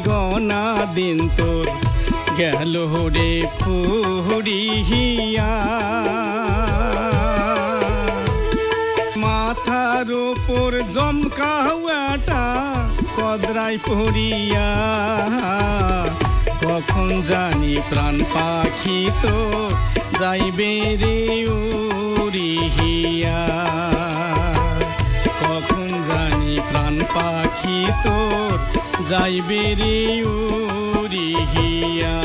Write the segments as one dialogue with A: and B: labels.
A: গনা দিন তোর গেল রে ফুরিয়া মাথার ওপর জমকাওয়াটা কদরাই পড়িয়া কখন জানি প্রাণ পাখি তো যাইবে রে উড়িয়া কখন জানি প্রাণ পাখি তোর যাইবে রে উড়িয়া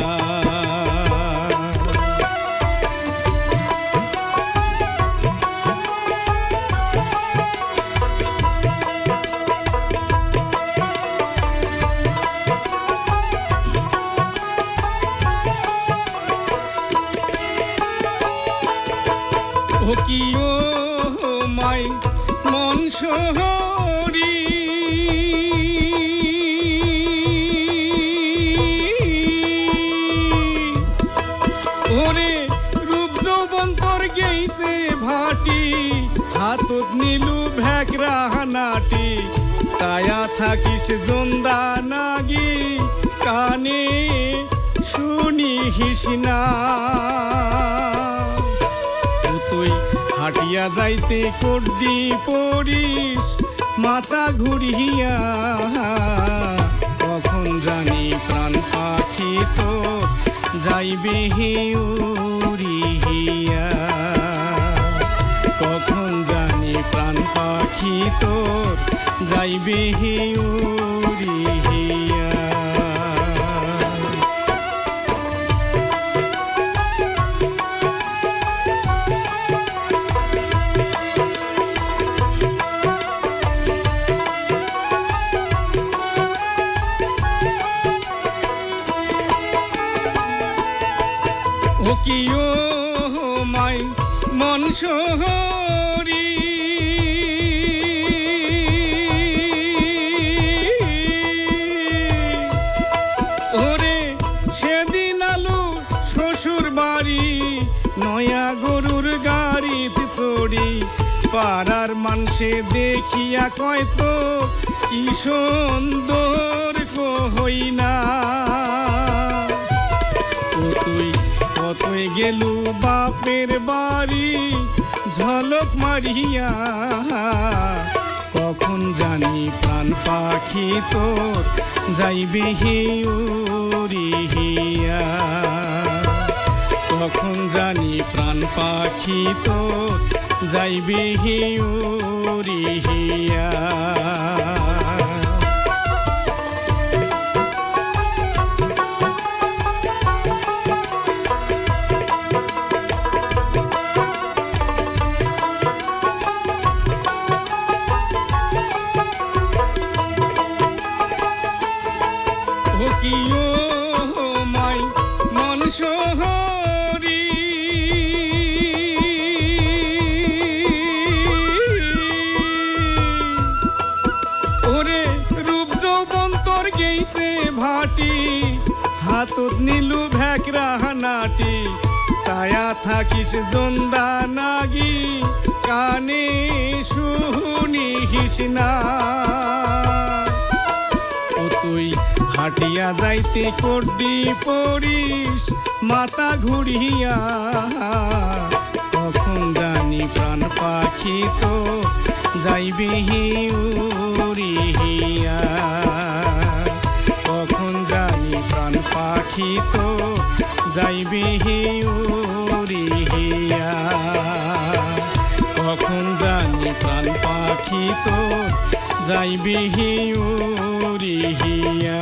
A: ও কি ও মাই মন শহরী ওরে রূপ যৌবন তোর গেইছে ভাটি হাতত নিলু ভেকরা নাটি ছায়া থাকিস জন্দা নাগি কানে শুনিস না তুই হাটিয়া যাইতে কড্ডি পড়িস মাথা ঘুরিয়া কখন জানি প্রাণ পাখি তো যাইবে হে উড়িয়া কখন জানি প্রাণ পাখি তো যাইবে হে উড়িয়া ও কি ও মাই মন শহরী ওরে সেদিন আলু শ্বশুর বাড়ি নয়া গরুর গাড়িতে চড়ি পাড়ার মানুষে দেখিয়া কয় তো কি সুন্দর কই না তুই কতই গেলু বাপের বাড়ি ঝলক মারিয়া কখন জানি প্রাণ পাখি তোর যাইবে হে উড়িয়া কখন জানি প্রাণ পাখি তোর যাইবে হে উড়িয়া ও কি ও মাই মন শহরী ওরে রূপ যৌবন তোর গেইছে ভাটি হাতত নিলু ভেকরা নাটি ছায়া থাকিস জন্দা নাগি কানে শুনিস না তুই হাটিয়া যাইতে কড্ডি পড়িস মাথা ঘুরিয়া কখন জানি প্রাণ পাখি তো যাইবে হে উড়িয়া কখন জানি প্রাণ পাখি তো যাইবে হে উড়িয়া কখন জানি প্রাণ পাখি তো যাইবে হে উড়িয়া